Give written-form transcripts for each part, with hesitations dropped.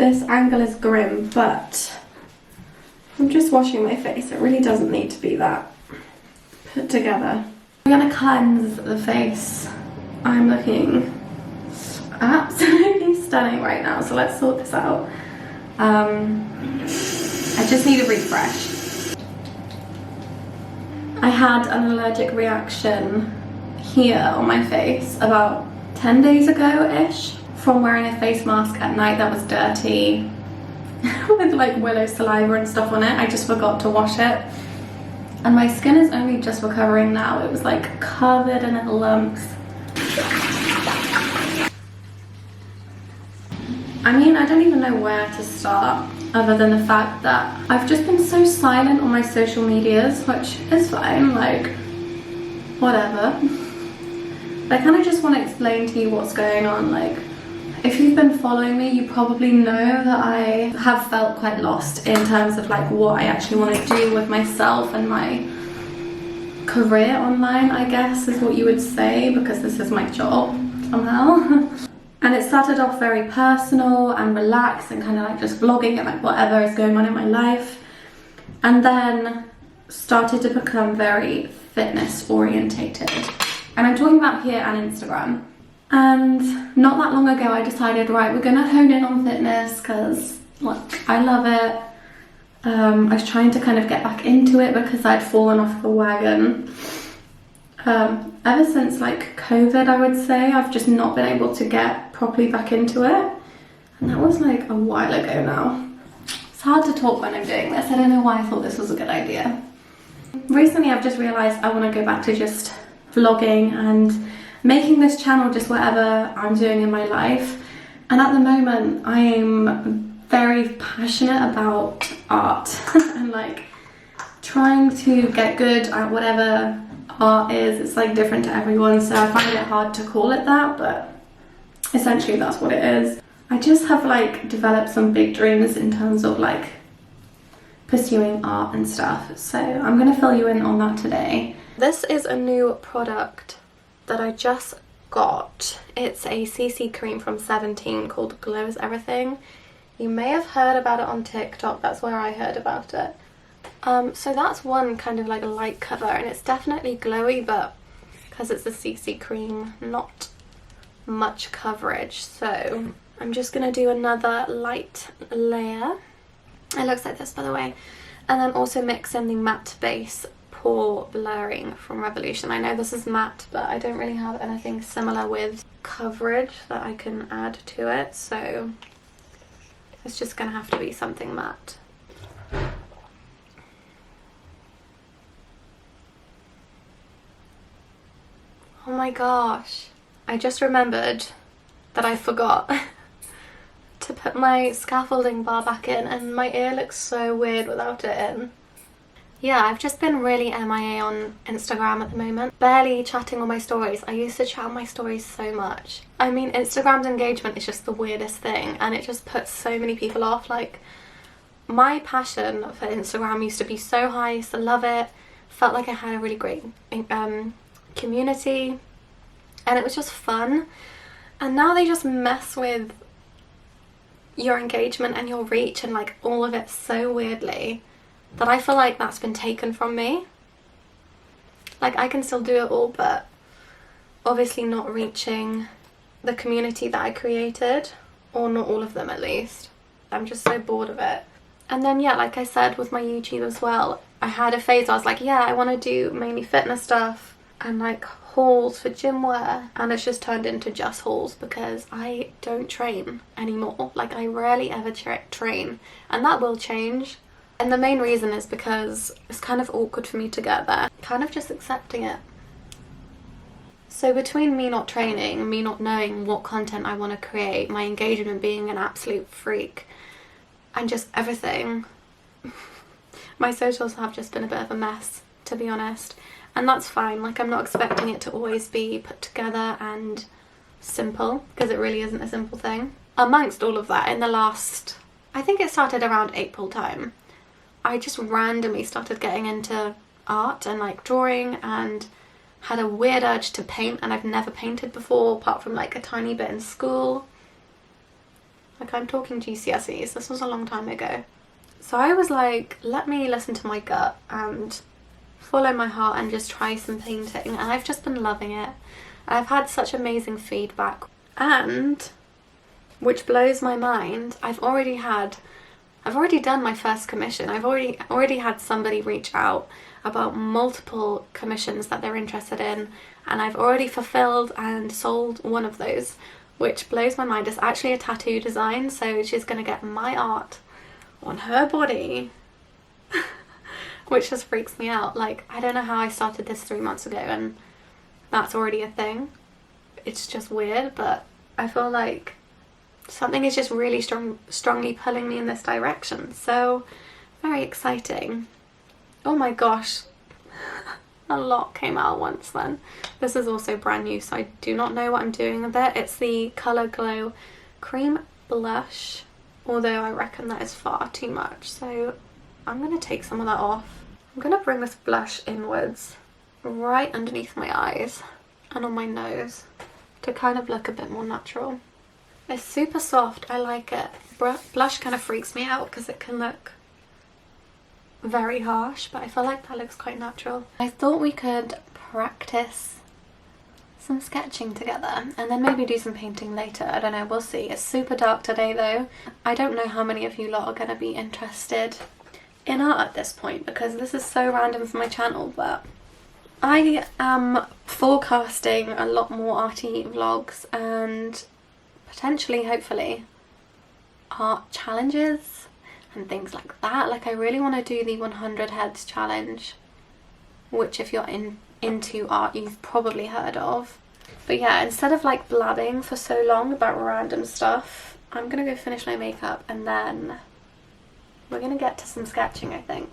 this angle is grim, but I'm just washing my face. It really doesn't need to be that put together. I'm gonna cleanse the face. I'm looking absolutely stunning right now, so let's sort this out. I just need a refresh. I had an allergic reaction here on my face about 10 days ago-ish from wearing a face mask at night that was dirty with like willow saliva and stuff on it. I just forgot to wash it. And my skin is only just recovering now. It was like covered in little lumps. I mean, I don't even know where to start other than the fact that I've just been so silent on my social medias, which is fine, like, whatever. I kind of just want to explain to you what's going on. Like, if you've been following me, you probably know that I have felt quite lost in terms of like what I actually want to do with myself and my career online, I guess is what you would say, because this is my job somehow. And it started off very personal and relaxed and kind of like just vlogging and like whatever is going on in my life, and then started to become very fitness orientated. And I'm talking about here and Instagram. And not that long ago I decided, right, we're gonna hone in on fitness because like, I love it. I was trying to kind of get back into it because I'd fallen off the wagon. Ever since like COVID, I would say, I've just not been able to get properly back into it. And that was like a while ago now. It's hard to talk when I'm doing this. I don't know why I thought this was a good idea. Recently I've just realised I want to go back to just vlogging and making this channel just whatever I'm doing in my life. And at the moment I'm very passionate about art and like trying to get good at whatever art is. It's like different to everyone, so I find it hard to call it that, but essentially that's what it is. I just have like developed some big dreams in terms of like pursuing art and stuff, so I'm gonna fill you in on that today. This is a new product that I just got. It's a CC cream from 17 called Glows Everything. You may have heard about it on TikTok, that's where I heard about it. So that's one kind of like a light cover, and it's definitely glowy, but because it's a CC cream, not much coverage. So I'm just gonna do another light layer. It looks like this, by the way. And then also mix in the matte base Pore Blurring from Revolution. I know this is matte, but I don't really have anything similar with coverage that I can add to it, so it's just gonna have to be something matte. Oh my gosh, I just remembered that I forgot to put my scaffolding bar back in, and my ear looks so weird without it in. Yeah, I've just been really MIA on Instagram at the moment. Barely chatting on my stories. I used to chat on my stories so much. I mean, Instagram's engagement is just the weirdest thing, and it just puts so many people off. Like, my passion for Instagram used to be so high, I used to love it. Felt like I had a really great community, and it was just fun. And now they just mess with your engagement and your reach and like all of it so weirdly that I feel like that's been taken from me. Like, I can still do it all, but obviously not reaching the community that I created, or not all of them at least. I'm just so bored of it. And then yeah, like I said with my YouTube as well, I had a phase I was like, yeah, I want to do mainly fitness stuff and like hauls for gym wear, and it's just turned into just hauls because I don't train anymore. Like, I rarely ever train, and that will change. And the main reason is because it's kind of awkward for me to get there. Kind of just accepting it. So between me not training, me not knowing what content I want to create, my engagement being an absolute freak, and just everything, my socials have just been a bit of a mess, to be honest. And that's fine. Like, I'm not expecting it to always be put together and simple, because it really isn't a simple thing. Amongst all of that, in the last, I think it started around April time, I just randomly started getting into art and like drawing, and had a weird urge to paint, and I've never painted before apart from like a tiny bit in school. Like, I'm talking GCSEs, this was a long time ago. So I was like, let me listen to my gut and follow my heart and just try some painting, and I've just been loving it. I've had such amazing feedback, and which blows my mind, I've already done my first commission. I've already had somebody reach out about multiple commissions that they're interested in, and I've already fulfilled and sold one of those, which blows my mind. It's actually a tattoo design, so she's gonna get my art on her body, which just freaks me out. Like, I don't know how I started this 3 months ago and that's already a thing. It's just weird, but I feel like something is just really strongly pulling me in this direction. So very exciting. Oh my gosh, a lot came out once then. This is also brand new, so I do not know what I'm doing with it. It's the Colour Glow Cream Blush, although I reckon that is far too much, so I'm going to take some of that off. I'm going to bring this blush inwards, right underneath my eyes and on my nose, to kind of look a bit more natural. It's super soft, I like it. Blush kind of freaks me out because it can look very harsh, but I feel like that looks quite natural. I thought we could practice some sketching together and then maybe do some painting later. I don't know, we'll see. It's super dark today though. I don't know how many of you lot are going to be interested in art at this point because this is so random for my channel, but I am forecasting a lot more arty vlogs and potentially, hopefully, art challenges and things like that. Like, I really want to do the 100 heads challenge, which if you're into art you've probably heard of. But yeah, instead of like blabbing for so long about random stuff, I'm gonna go finish my makeup and then we're gonna get to some sketching, I think.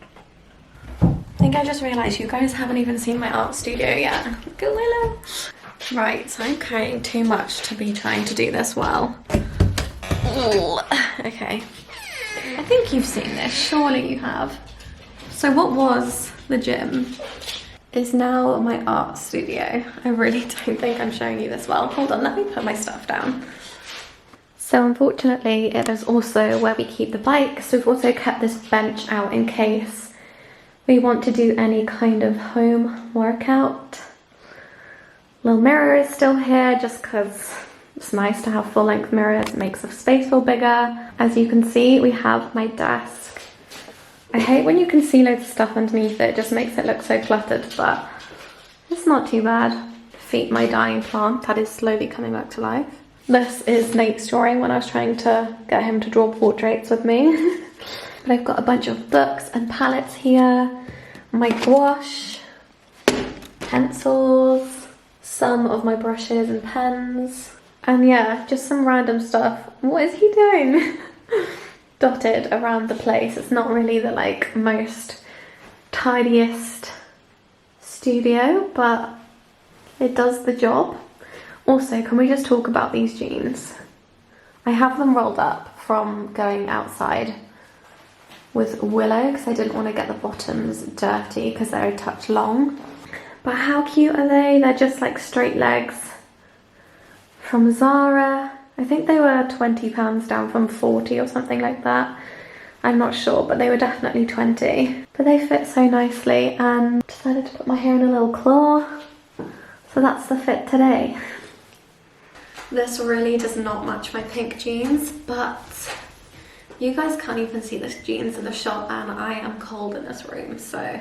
I think I just realised you guys haven't even seen my art studio yet. Look at Willow. Right, so I'm carrying too much to be trying to do this well. Ooh, okay. I think you've seen this, surely you have. So what was the gym is now my art studio. I really don't think I'm showing you this well. Hold on, let me put my stuff down. So unfortunately it is also where we keep the bike, so we've also kept this bench out in case we want to do any kind of home workout. Little mirror is still here just because it's nice to have full-length mirrors. It makes the space feel bigger. As you can see, we have my desk. I hate when you can see loads of stuff underneath it. It just makes it look so cluttered, but it's not too bad. Feet, my dying plant that is slowly coming back to life. This is Nate's drawing when I was trying to get him to draw portraits with me. But I've got a bunch of books and palettes here, my gouache, pencils, some of my brushes and pens, and yeah, just some random stuff. What is he doing? Dotted around the place. It's not really the like most tidiest studio, but it does the job. Also, can we just talk about these jeans? I have them rolled up from going outside with Willow because I didn't want to get the bottoms dirty because they're a touch long. But how cute are they? They're just like straight legs from Zara. I think they were £20 down from 40 or something like that. I'm not sure, but they were definitely 20. But they fit so nicely and decided to put my hair in a little claw. So that's the fit today. This really does not match my pink jeans, but you guys can't even see the jeans in the shot and I am cold in this room, so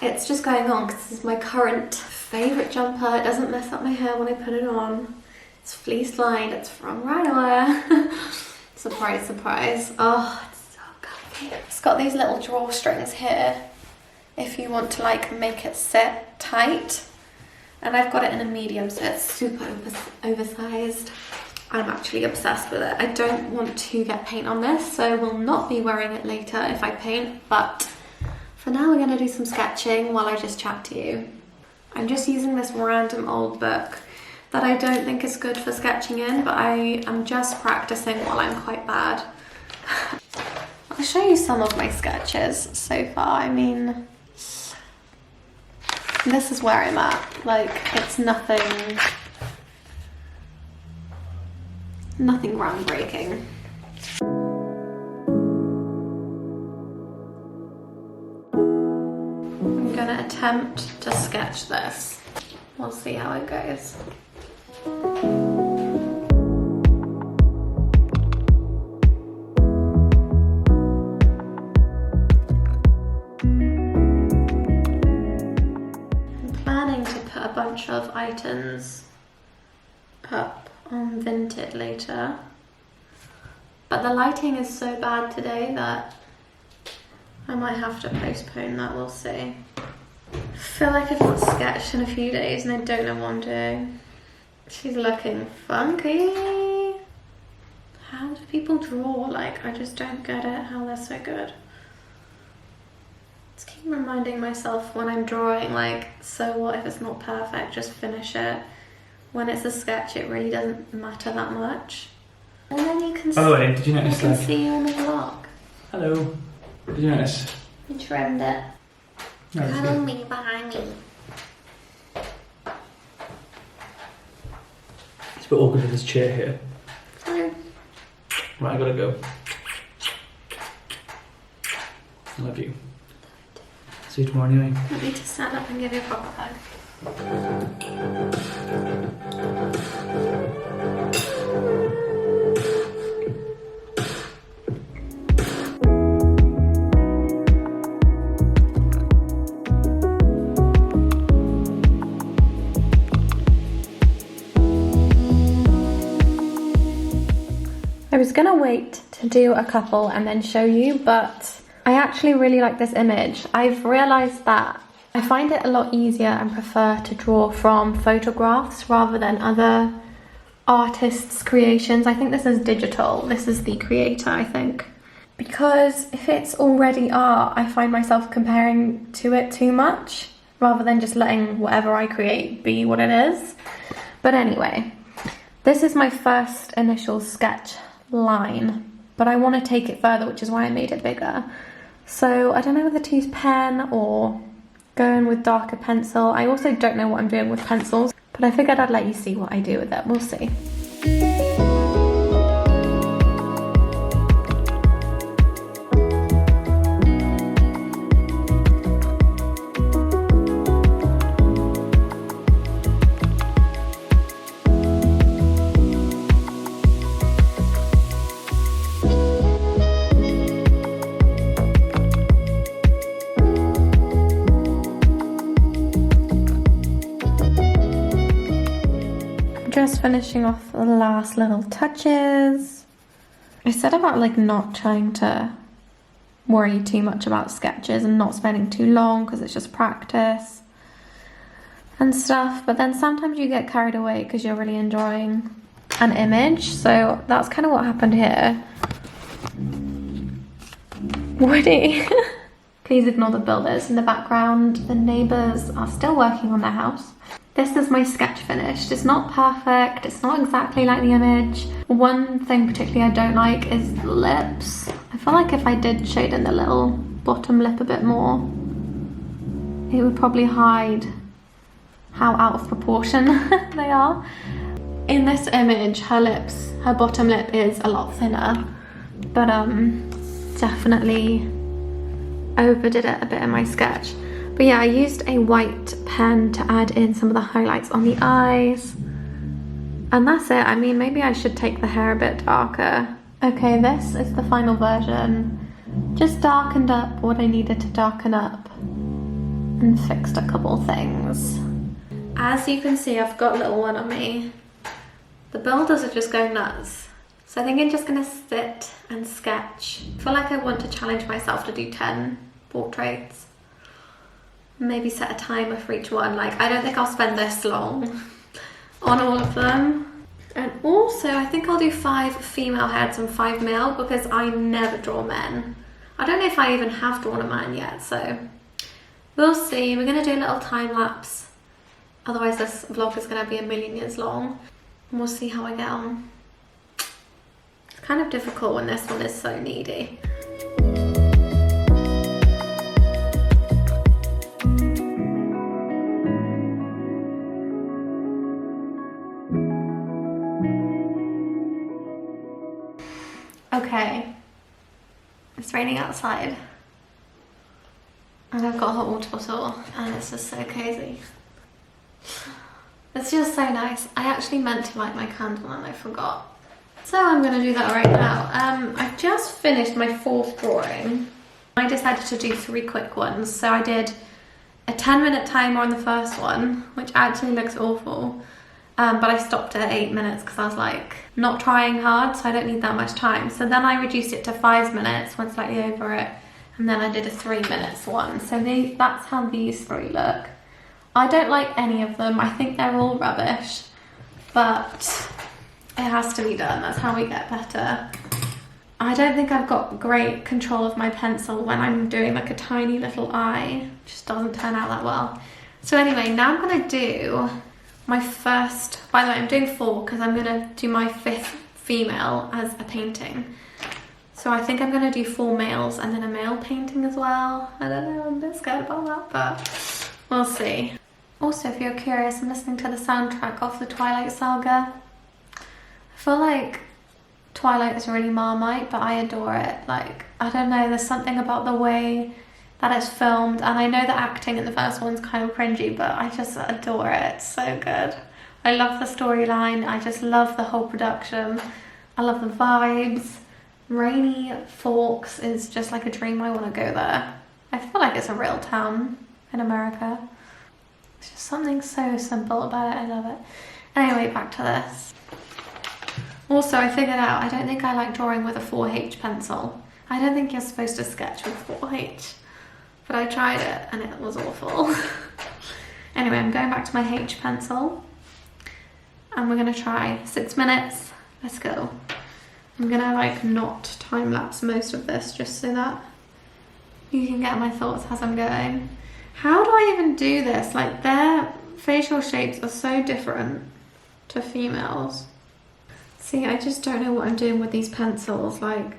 it's just going on because this is my current favourite jumper. It doesn't mess up my hair when I put it on. It's fleece lined, it's from Rhinoware. Surprise, surprise. Oh, it's so comfy. It's got these little drawstrings here if you want to like make it sit tight. And I've got it in a medium, so it's super oversized. I'm actually obsessed with it. I don't want to get paint on this, so we'll not be wearing it later if I paint, but for now we're gonna do some sketching while I just chat to you. I'm just using this random old book that I don't think is good for sketching in, but I am just practicing while I'm quite bad. I'll show you some of my sketches so far. I mean, this is where I'm at. Like, it's nothing Nothing groundbreaking. I'm gonna attempt to sketch this. We'll see how it goes. I'm planning to put a bunch of items up on Vinted later, but the lighting is so bad today that I might have to postpone that. We'll see. I feel like I've not sketched in a few days and I don't know what I'm doing. She's looking funky. How do people draw? Like, I just don't get it, how they're so good. Just keep reminding myself when I'm drawing, like, so what if it's not perfect, just finish it. When it's a sketch, it really doesn't matter that much. And then you can, by the way, did you notice can see you in the vlog. Hello. Did you notice? You trimmed it. No, it's Cuddle good. me behind me. It's a bit awkward with this chair here. Fine. Right, I gotta go. I love you. See you tomorrow anyway. I need to stand up and give you a proper hug. I was gonna wait to do a couple and then show you, but I actually really like this image. I've realized that I find it a lot easier and prefer to draw from photographs rather than other artists' creations. I think this is digital. This is the creator, I think. Because if it's already art, I find myself comparing to it too much rather than just letting whatever I create be what it is. But anyway, this is my first initial sketch line, but I want to take it further, which is why I made it bigger. So I don't know whether to use pen or go in with darker pencil. I also don't know what I'm doing with pencils, but I figured I'd let you see what I do with it. We'll see. Just finishing off the last little touches. I said about like not trying to worry too much about sketches and not spending too long because it's just practice and stuff, but then sometimes you get carried away because you're really enjoying an image. So that's kind of what happened here. Woody. Please ignore the builders in the background. The neighbours are still working on their house. This is my sketch finished. It's not perfect, it's not exactly like the image. One thing particularly I don't like is the lips. I feel like if I did shade in the little bottom lip a bit more, it would probably hide how out of proportion they are. In this image, her lips, her bottom lip is a lot thinner, but definitely overdid it a bit in my sketch. But yeah, I used a white pen to add in some of the highlights on the eyes. And that's it. I mean, maybe I should take the hair a bit darker. Okay, this is the final version. Just darkened up what I needed to darken up and fixed a couple things. As you can see, I've got a little one on me. The builders are just going nuts. So I think I'm just gonna sit and sketch. I feel like I want to challenge myself to do 10 portraits. Maybe set a timer for each one. Like, I don't think I'll spend this long on all of them. And also, I think I'll do 5 female heads and 5 male because I never draw men. I don't know if I even have drawn a man yet, so we'll see. We're gonna do a little time lapse. Otherwise, this vlog is gonna be a million years long. And we'll see how I get on. It's kind of difficult when this one is so needy. Okay. It's raining outside. And I've got a hot water bottle and it's just so cozy. It's just so nice. I actually meant to light my candle and I forgot. So I'm going to do that right now. I've just finished my 4th drawing. I decided to do 3 quick ones. So I did a 10-minute timer on the first one, which actually looks awful. But I stopped at 8 minutes because I was like, not trying hard, so I don't need that much time. So then I reduced it to 5 minutes, went slightly over it, and then I did a 3 minutes one. So that's how these 3 look. I don't like any of them. I think they're all rubbish, but it has to be done. That's how we get better. I don't think I've got great control of my pencil when I'm doing like a tiny little eye. It just doesn't turn out that well. So anyway, now I'm gonna do my first, by the way, I'm doing 4 because I'm gonna do my 5th female as a painting. So I think I'm gonna do 4 males and then a male painting as well. I don't know, I'm a bit scared about that, but we'll see. Also, if you're curious, I'm listening to the soundtrack of the Twilight Saga. I feel like Twilight is really Marmite, but I adore it. Like, I don't know, there's something about the way that it's filmed, and I know the acting in the first one's kind of cringy, but I just adore it. It's so good. I love the storyline. I just love the whole production. I love the vibes. Rainy Forks is just like a dream. I want to go there. I feel like it's a real town in America. It's just something so simple about it. I love it. Anyway, back to this. Also, I figured out I don't think I like drawing with a 4H pencil. I don't think you're supposed to sketch with 4H, but I tried it and it was awful. Anyway, I'm going back to my H pencil and we're gonna try 6 minutes. Let's go. I'm gonna like not time lapse most of this just so that you can get my thoughts as I'm going. How do I even do this? Like, their facial shapes are so different to females. See, I just don't know what I'm doing with these pencils. Like,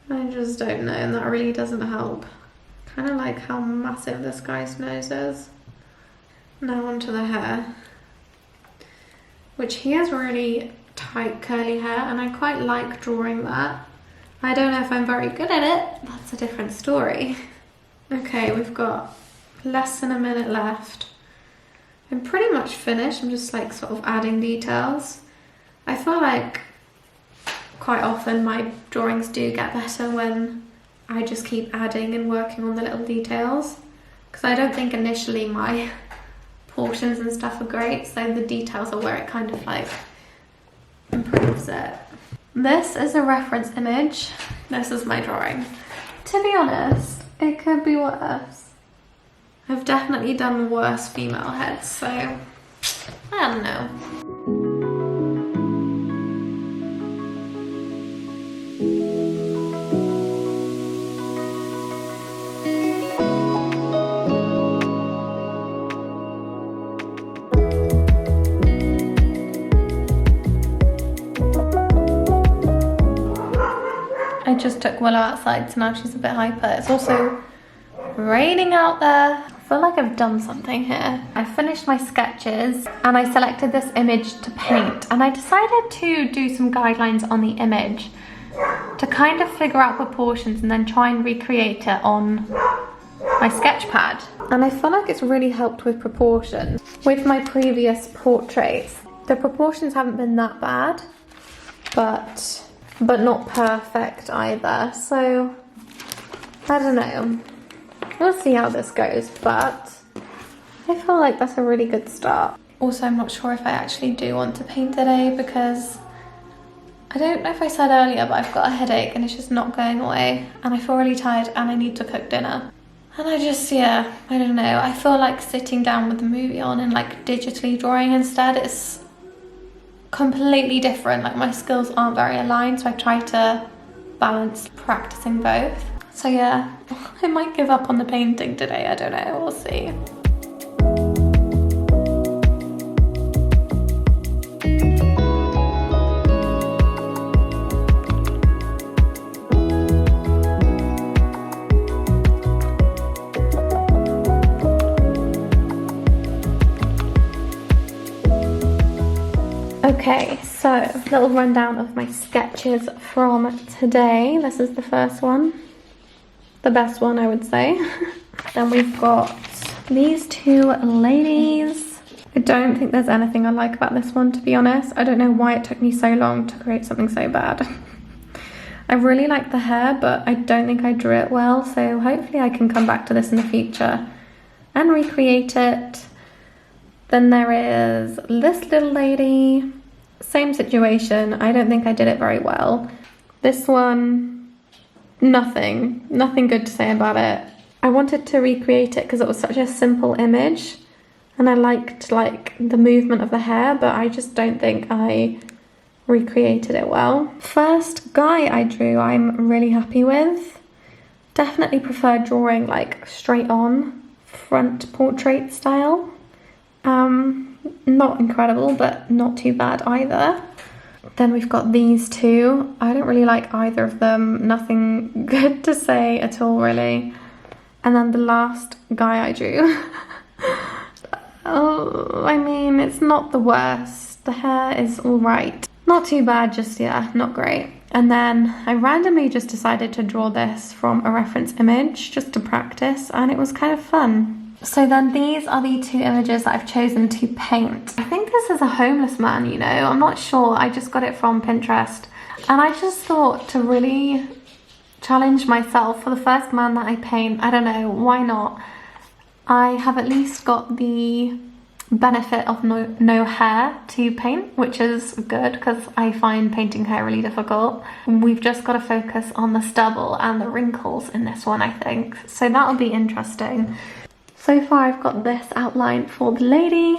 I just don't know, and that really doesn't help. Kind of like how massive this guy's nose is. Now onto the hair, which he has really tight curly hair, and I quite like drawing that. I don't know if I'm very good at it. That's a different story. Okay, we've got less than a minute left. I'm pretty much finished. I'm just like sort of adding details. I feel like quite often my drawings do get better when I just keep adding and working on the little details, because I don't think initially my portions and stuff are great, so the details are where it kind of like improves it. This is a reference image. This is my drawing. To be honest, it could be worse. I've definitely done worse female heads, so I don't know. I just took Willow outside, so now she's a bit hyper. It's also raining out there. I feel like I've done something here. I finished my sketches and I selected this image to paint, and I decided to do some guidelines on the image to kind of figure out proportions and then try and recreate it on my sketch pad. And I feel like it's really helped with proportions. With my previous portraits, the proportions haven't been that bad, but not perfect either. So I don't know. We'll see how this goes, but I feel like that's a really good start. Also, I'm not sure if I actually do want to paint today, because I don't know if I said earlier, but I've got a headache and it's just not going away, and I feel really tired and I need to cook dinner. And I just, yeah, I don't know. I feel like sitting down with the movie on and like digitally drawing instead is completely different. Like, my skills aren't very aligned, so I try to balance practicing both. So yeah, I might give up on the painting today, I don't know, we'll see. Okay, so little rundown of my sketches from today. This is the first one. The best one, I would say. Then we've got these two ladies. I don't think there's anything I like about this one, to be honest. I don't know why it took me so long to create something so bad. I really like the hair, but I don't think I drew it well, so hopefully I can come back to this in the future and recreate it. Then there is this little lady. Same situation. I don't think I did it very well. This one, nothing good to say about it. I wanted to recreate it because it was such a simple image and I liked like the movement of the hair, but I just don't think I recreated it well. First guy I drew, I'm really happy with. Definitely prefer drawing like straight on front portrait style. Not incredible, but not too bad either. Then we've got these two. I don't really like either of them. Nothing good to say at all, really. And then the last guy I drew. Oh, I mean, it's not the worst. The hair is all right. Not too bad, just, yeah, not great. And then I randomly just decided to draw this from a reference image just to practice, and it was kind of fun. So then these are the two images that I've chosen to paint. I think this is a homeless man, you know, I'm not sure. I just got it from Pinterest. And I just thought to really challenge myself for the first man that I paint. I don't know, why not? I have at least got the benefit of no hair to paint, which is good because I find painting hair really difficult. We've just got to focus on the stubble and the wrinkles in this one, I think. So that'll be interesting. So far I've got this outline for the lady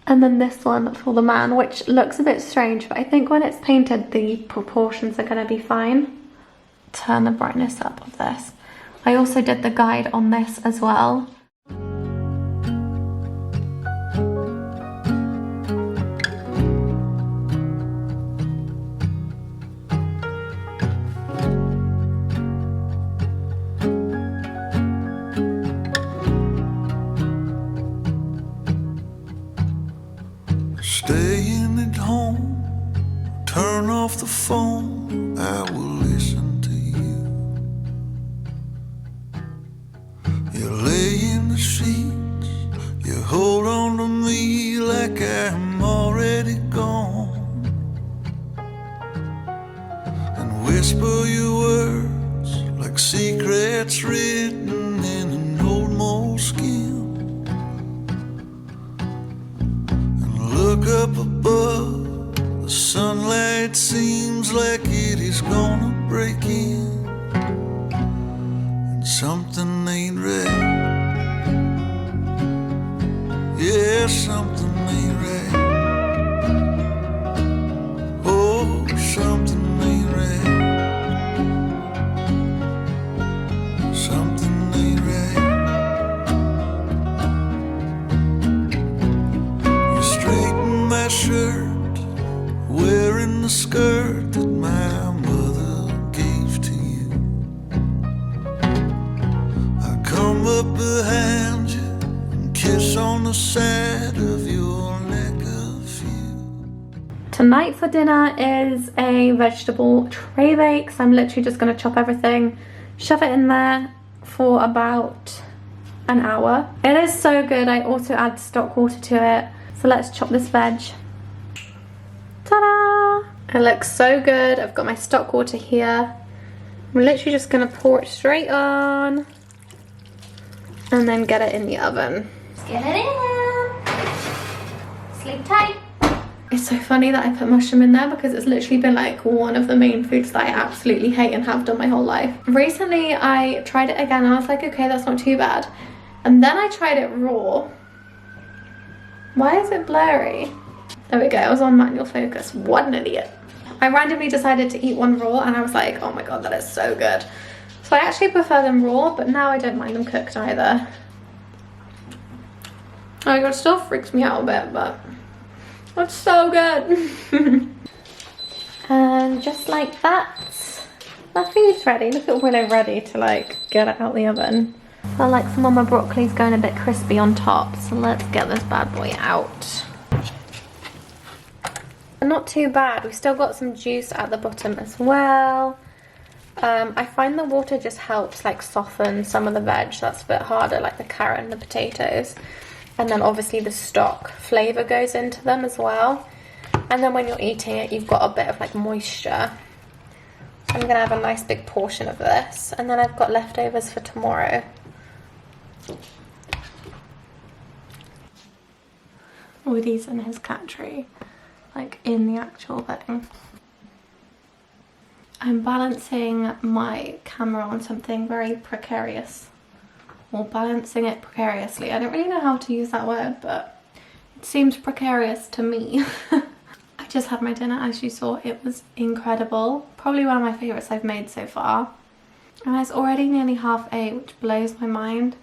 and then this one for the man, which looks a bit strange, but I think when it's painted the proportions are going to be fine. Turn the brightness up of this. I also did the guide on this as well. Staying at home, turn off the phone, I will listen to you. You lay in the sheets, you hold on to me like I'm already gone, and whisper your words like secrets written in an old moleskin. Look up above, the sunlight seems like it is gonna break in, and something ain't right. Yeah, something ain't right. Oh, something ain't right. Something ain't right. My shirt, wearing the skirt that my mother gave to you. I come up behind you and kiss on the side of your neck of you. Tonight for dinner is a vegetable tray bake, so I'm literally just going to chop everything, shove it in there for about an hour. It is so good. I also add stock water to it. So let's chop this veg. Ta-da! It looks so good. I've got my stock water here. I'm literally just gonna pour it straight on and then get it in the oven. Let's get it in. Sleep tight. It's so funny that I put mushroom in there because it's literally been like one of the main foods that I absolutely hate and have done my whole life. Recently I tried it again and I was like, okay, that's not too bad. And then I tried it raw. Why is it blurry? There we go, I was on manual focus. What an idiot. I randomly decided to eat one raw and I was like, oh my god, that is so good. So I actually prefer them raw, but now I don't mind them cooked either. Oh my god, it still freaks me out a bit, but it's so good. And just like that, my food's ready. Look at Willow ready to like get it out the oven. I feel like some of my broccoli's going a bit crispy on top, so let's get this bad boy out. Not too bad. We've still got some juice at the bottom as well. I find the water just helps like soften some of the veg that's a bit harder, like the carrot and the potatoes. And then obviously the stock flavour goes into them as well. And then when you're eating it, you've got a bit of like moisture. I'm gonna have a nice big portion of this, and then I've got leftovers for tomorrow. Woody's in his cat tree, like in the actual thing. I'm balancing my camera on something very precarious, or balancing it precariously. I don't really know how to use that word, but it seems precarious to me. I just had my dinner, as you saw. It was incredible. Probably one of my favourites I've made so far. And it's already nearly 8:30, which blows my mind.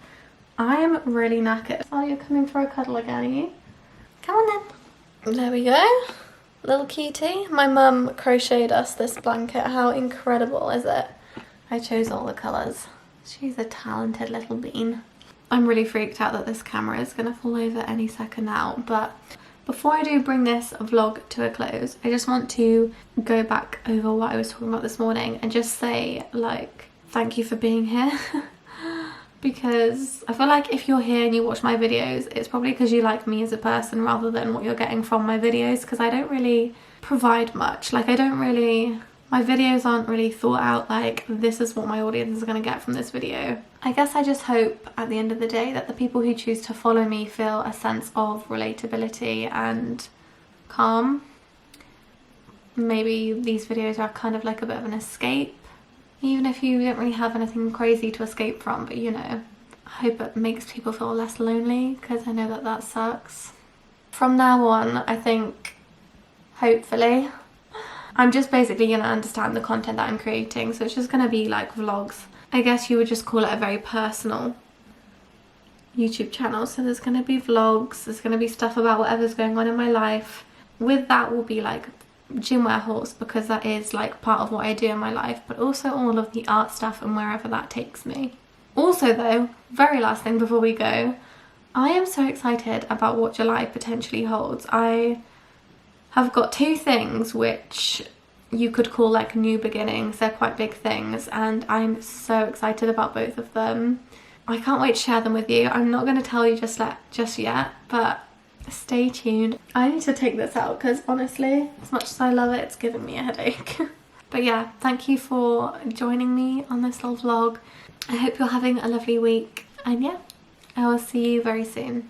I am really knackered. Oh, you're coming for a cuddle again, are you? Come on then. There we go. Little cutie. My mum crocheted us this blanket. How incredible is it? I chose all the colours. She's a talented little bean. I'm really freaked out that this camera is going to fall over any second now, but before I do bring this vlog to a close, I just want to go back over what I was talking about this morning and just say, like, thank you for being here. Because I feel like if you're here and you watch my videos, it's probably because you like me as a person rather than what you're getting from my videos, because I don't really provide much. Like, my videos aren't really thought out like, this is what my audience is going to get from this video. I guess I just hope at the end of the day that the people who choose to follow me feel a sense of relatability and calm. Maybe these videos are kind of like a bit of an escape, even if you don't really have anything crazy to escape from, but you know, I hope it makes people feel less lonely, because I know that that sucks. From now on, I think, hopefully, I'm just basically going to understand the content that I'm creating, so it's just going to be like vlogs. I guess you would just call it a very personal YouTube channel. So there's going to be vlogs, there's going to be stuff about whatever's going on in my life. With that will be like gym wear hauls, because that is like part of what I do in my life, but also all of the art stuff and wherever that takes me. Also though, very last thing before we go, I am so excited about what July potentially holds. I have got 2 things which you could call like new beginnings. They're quite big things, and I'm so excited about both of them. I can't wait to share them with you. I'm not going to tell you just yet, but stay tuned. I need to take this out because honestly, as much as I love it, it's giving me a headache. But yeah, thank you for joining me on this little vlog. I hope you're having a lovely week, and yeah, I will see you very soon.